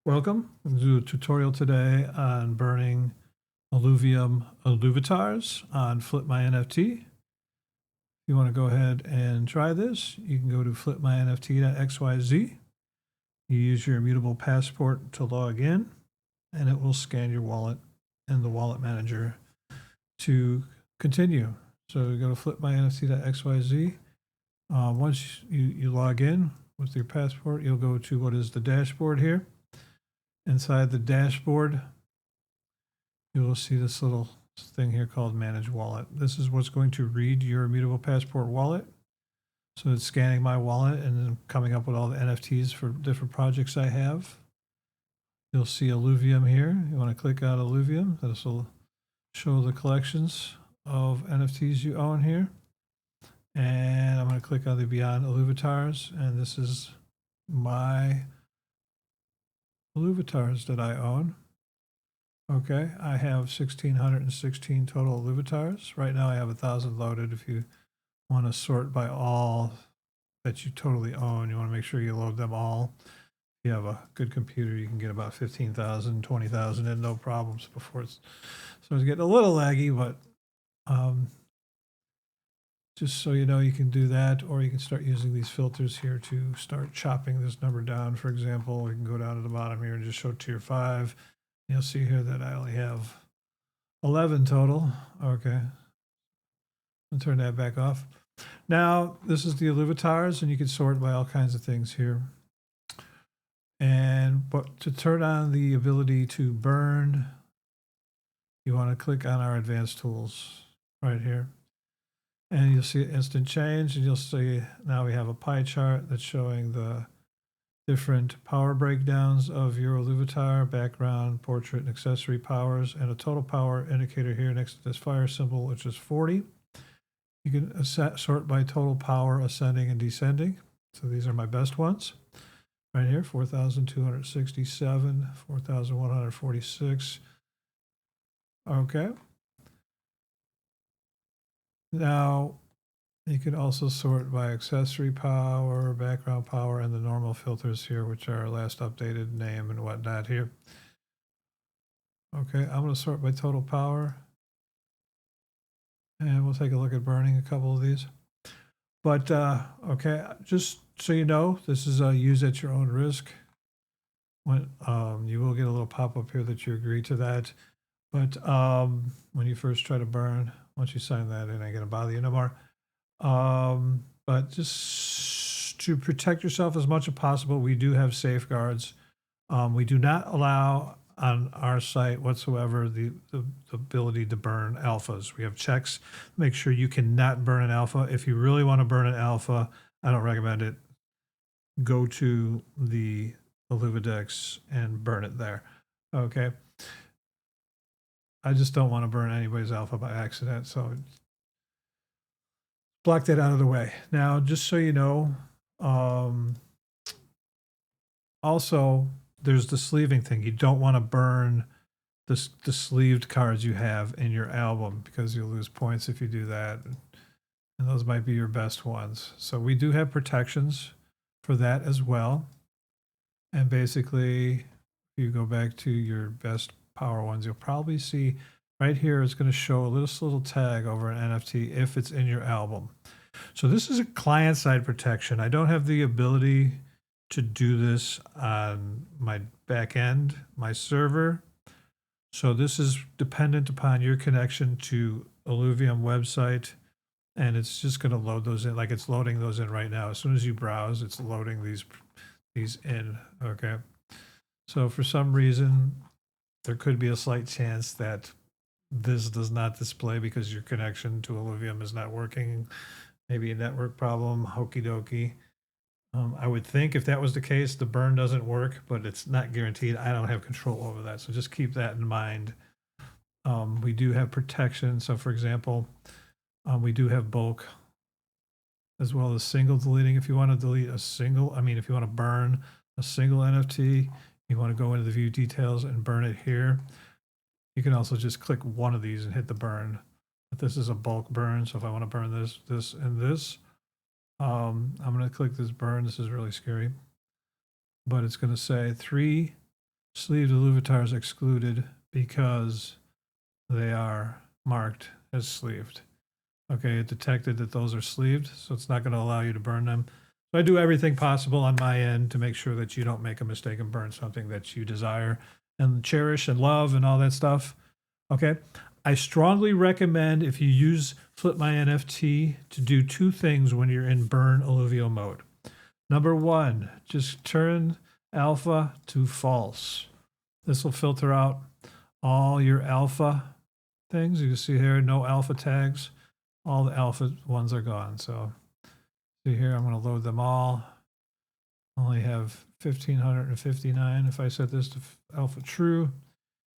Welcome. I'm going to do a tutorial today on burning Illuvium Illuvitars on FlipMyNFT. If you want to go ahead and try this, you can go to FlipMyNFT.xyz. You use your immutable passport to log in, and it will scan your wallet in the wallet manager to continue. So you go to FlipMyNFT.xyz. Once you log in with your passport, you'll go to what is the dashboard here. Inside the dashboard, you will see this little thing here called Manage Wallet. This is what's going to read your immutable passport wallet. So it's scanning my wallet and then coming up with all the NFTs for different projects I have. You'll see Illuvium here. You want to click on Illuvium. This will show the collections of NFTs you own here. And I'm going to click on the Beyond Illuvitars, and this is my Illuvitars that I own. Okay, I have 1,616 total Illuvitars. Right now I have 1,000 loaded. If you want to sort by all that you totally own, you want to make sure you load them all. If you have a good computer, you can get about 15,000, 20,000 in no problems before it's getting a little laggy, but just so you know, you can do that, or you can start using these filters here to start chopping this number down. For example, we can go down to the bottom here and just show tier 5. You'll see here that I only have 11 total. Okay. I'll turn that back off. Now, this is the Illuvitars, and you can sort by all kinds of things here. But to turn on the ability to burn, you want to click on our advanced tools right here. And you'll see instant change, and you'll see now we have a pie chart that's showing the different power breakdowns of your Illuvitar, background, portrait, and accessory powers, and a total power indicator here next to this fire symbol, which is 40. You can sort by total power ascending and descending. So these are my best ones. Right here, 4,267, 4,146. Okay. Now, you can also sort by accessory power, background power, and the normal filters here, which are last updated name and whatnot here. Okay, I'm going to sort by total power. And we'll take a look at burning a couple of these. But, okay, just so you know, this is use at your own risk. When you will get a little pop-up here that you agree to that. But when you first try to burn, once you sign that in, I ain't going to bother you no more. But just to protect yourself as much as possible, we do have safeguards. We do not allow on our site whatsoever the ability to burn alphas. We have checks. Make sure you cannot burn an alpha. If you really want to burn an alpha, I don't recommend it. Go to the Illuvidex and burn it there. Okay. I just don't want to burn anybody's alpha by accident, so block that out of the way. Now, just so you know, also, there's the sleeving thing. You don't want to burn the sleeved cards you have in your album because you'll lose points if you do that. And those might be your best ones. So we do have protections for that as well. And basically, if you go back to your best power ones, you'll probably see right here it's going to show a little tag over an NFT if it's in your album. So this is a client-side protection. I don't have the ability to do this on my back end, my server. So this is dependent upon your connection to Illuvium website, and it's just going to load those in like it's loading those in right now. As soon as you browse, it's loading these in. Okay. So for some reason, there could be a slight chance that this does not display because your connection to Illuvium is not working. Maybe a network problem, hokey dokey. I would think if that was the case, the burn doesn't work, but it's not guaranteed. I don't have control over that. So just keep that in mind. We do have protection. So for example, we do have bulk as well as single deleting. If you want to delete a single, if you want to burn a single NFT, you want to go into the view details and burn it here. You can also just click one of these and hit the burn. But this is a bulk burn. So if I want to burn this, and this, I'm going to click this burn. This is really scary. But it's going to say 3 Sleeved Illuvitars excluded because they are marked as sleeved. Okay, it detected that those are sleeved, so it's not going to allow you to burn them. So I do everything possible on my end to make sure that you don't make a mistake and burn something that you desire and cherish and love and all that stuff. Okay, I strongly recommend if you use FlipMyNFT to do two things when you're in burn alluvio mode. Number one, just turn alpha to false. This will filter out all your alpha things. You can see here, no alpha tags. All the alpha ones are gone. So see here, I'm going to load them all. Only have 1,559. If I set this to alpha true,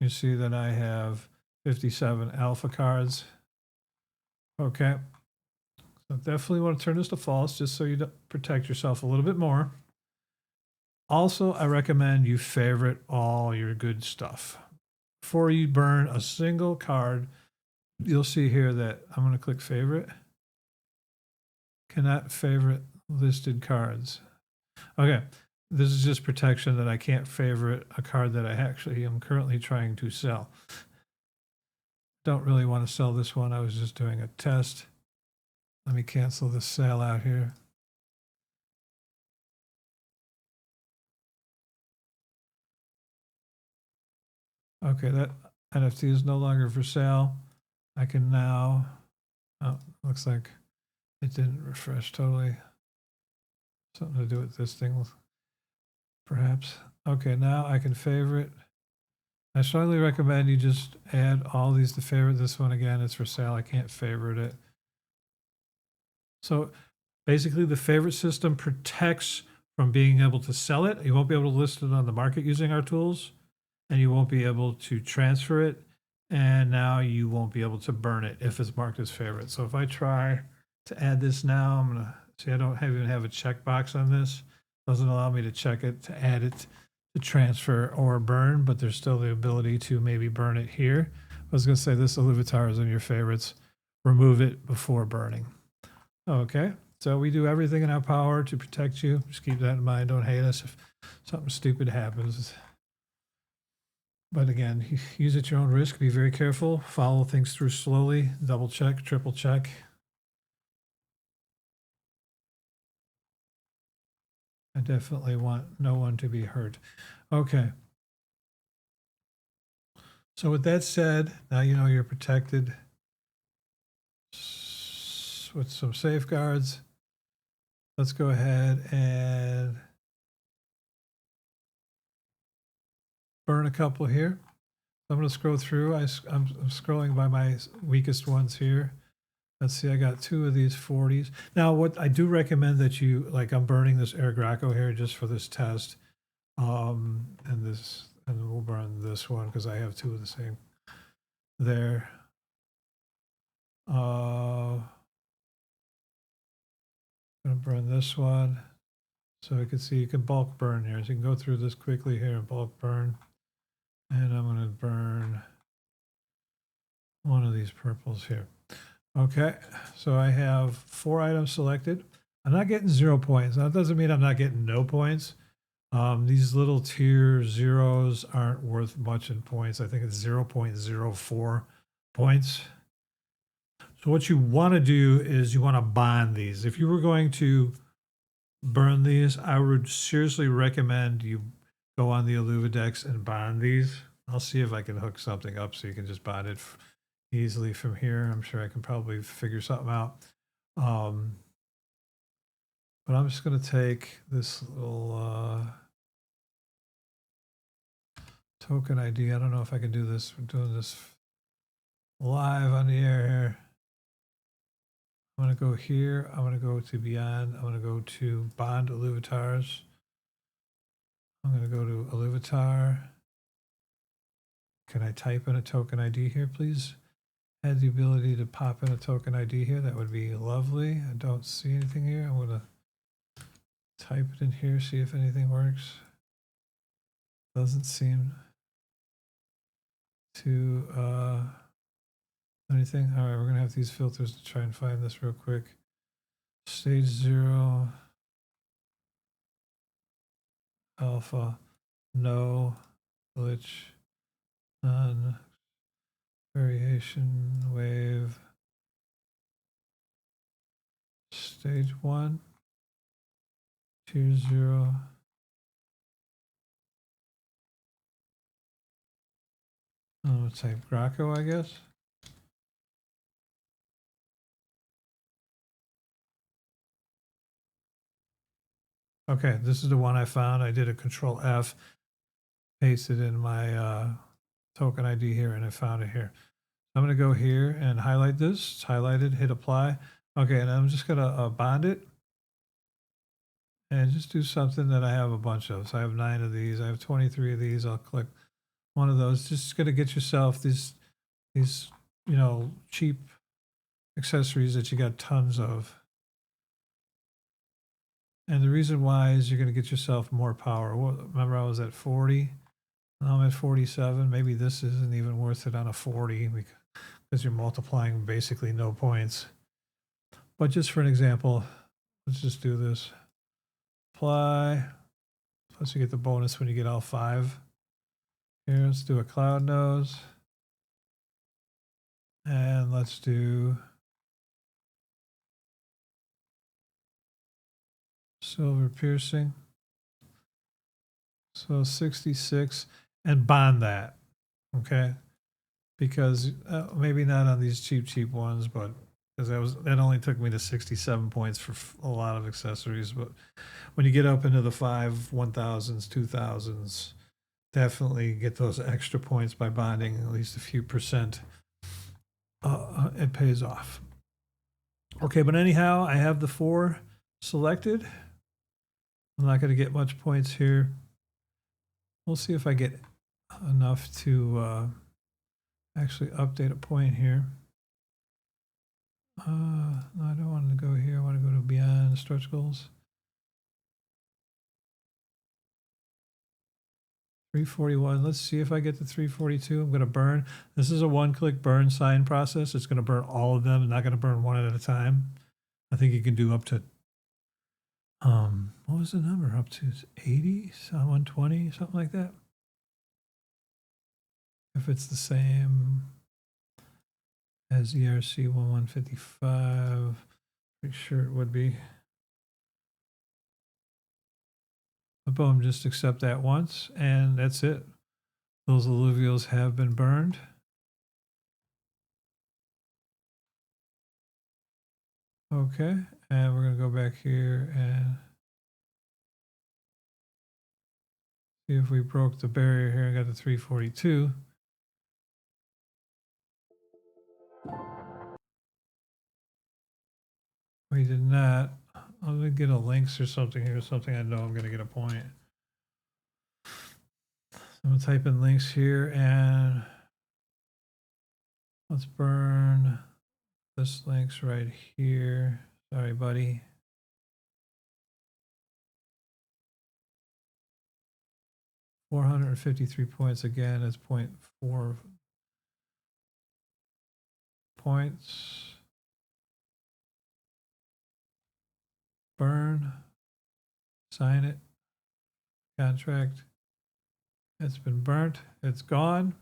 you see that I have 57 alpha cards. Okay. So definitely want to turn this to false just so you protect yourself a little bit more. Also, I recommend you favorite all your good stuff. Before you burn a single card, you'll see here that I'm going to click favorite. Cannot favorite listed cards. Okay, this is just protection that I can't favorite a card that I actually am currently trying to sell. Don't really want to sell this one. I was just doing a test. Let me cancel this sale out here. Okay, that NFT is no longer for sale. I can now, oh, looks like it didn't refresh totally. Something to do with this thing, perhaps. Okay, now I can favorite. I strongly recommend you just add all these to favorite. This one again, it's for sale. I can't favorite it. So basically the favorite system protects from being able to sell it. You won't be able to list it on the market using our tools, and you won't be able to transfer it. And now you won't be able to burn it if it's marked as favorite. So if I try to add this now, I'm gonna see I don't even have a checkbox on this. Doesn't allow me to check it to add it to transfer or burn, but there's still the ability to maybe burn it here. I was gonna say this Illuvitar is in your favorites. Remove it before burning. Okay, so we do everything in our power to protect you. Just keep that in mind. Don't hate us if something stupid happens. But again, use at your own risk. Be very careful. Follow things through slowly. Double check, triple check. I definitely want no one to be hurt. Okay. So with that said, now you know you're protected with some safeguards. Let's go ahead and burn a couple here. I'm going to scroll through. I'm scrolling by my weakest ones here. Let's see, I got 2 of these 40s. Now, what I do recommend that you, like I'm burning this Air Graco here just for this test. And we'll burn this one because I have 2 of the same there. I'm gonna burn this one. So you can see you can bulk burn here. So you can go through this quickly here and bulk burn. And I'm gonna burn one of these purples here. Okay, so I have 4 items selected. I'm not getting 0 points. That doesn't mean I'm not getting no points. These little tier zeros aren't worth much in points. I think it's 0.04 points. So what you want to do is you want to bond these. If you were going to burn these, I would seriously recommend you go on the Illuvidex and bond these. I'll see if I can hook something up so you can just bond it easily from here. I'm sure I can probably figure something out. But I'm just going to take this little token ID. I don't know if I can do this. We're doing this live on the air here. I'm going to go here. I'm going to go to Beyond. I'm going to go to Bond Illuvitars. I'm going to go to Illuvitar. Can I type in a token ID here, please? Add the ability to pop in a token ID here. That would be lovely. I don't see anything here. I'm going to type it in here, see if anything works. Doesn't seem to anything. All right, we're going to have these filters to try and find this real quick. Stage 0. Alpha. No. glitch, none, variation, wave, stage 1, tier 0. I'm gonna type Graco, I guess. Okay, this is the one I found. I did a control F, pasted in my token ID here, and I found it here. I'm going to go here and highlight this. It's highlighted, hit apply. Okay, and I'm just going to bond it and just do something that I have a bunch of. So I have 9 of these. I have 23 of these. I'll click one of those. Just going to get yourself these, you know, cheap accessories that you got tons of. And the reason why is you're going to get yourself more power. Remember, I was at 40. Now I'm at 47. Maybe this isn't even worth it on a 40 because you're multiplying basically no points. But just for an example, let's just do this. Apply. Plus you get the bonus when you get all 5. Here, let's do a cloud nose. And let's do silver piercing. So 66 and bond that. Okay. Because maybe not on these cheap ones, but because that only took me to 67 points for a lot of accessories. But when you get up into the 5, 1000s, 2000s, definitely get those extra points by bonding at least a few percent. It pays off. Okay, but anyhow, I have the 4 selected. I'm not going to get much points here. We'll see if I get enough to actually update a point here. No, I don't want to go here. I want to go to beyond stretch goals. 341. Let's see if I get to 342. I'm going to burn. This is a one-click burn sign process. It's going to burn all of them. I'm not going to burn one at a time. I think you can do up to, what was the number? Up to 80, 120, something like that. If it's the same as ERC 1155, pretty sure it would be. But boom, just accept that once, and that's it. Those alluvials have been burned. Okay, and we're going to go back here and see if we broke the barrier here and got to 342. We did not. I'm going to get a links or something here, something I know I'm going to get a point. I'm going to type in links here and let's burn this links right here. Sorry, buddy. $453 points again. It's 0.4 points. Burn. Sign it. Contract. It's been burnt. It's gone.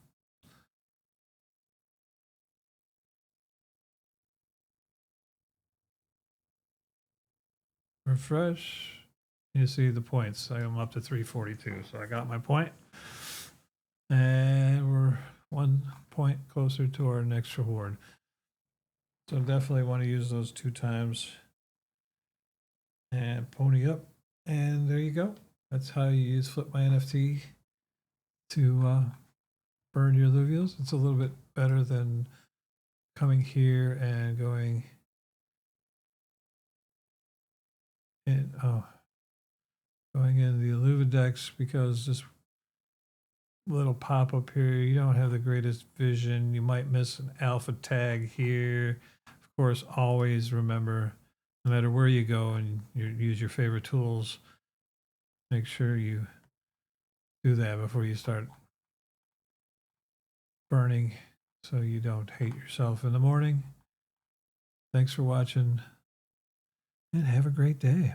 Refresh. You see the points. I am up to 342. So I got my point. And we're 1 point closer to our next reward. So definitely want to use those 2 times. And pony up. And there you go. That's how you use FlipMyNFT to burn your alluvials. It's a little bit better than coming here and going in, going in the Illuvidex, because this little pop-up here, you don't have the greatest vision. You might miss an alpha tag here. Of course, always remember, no matter where you go and you use your favorite tools, make sure you do that before you start burning so you don't hate yourself in the morning. Thanks for watching and have a great day.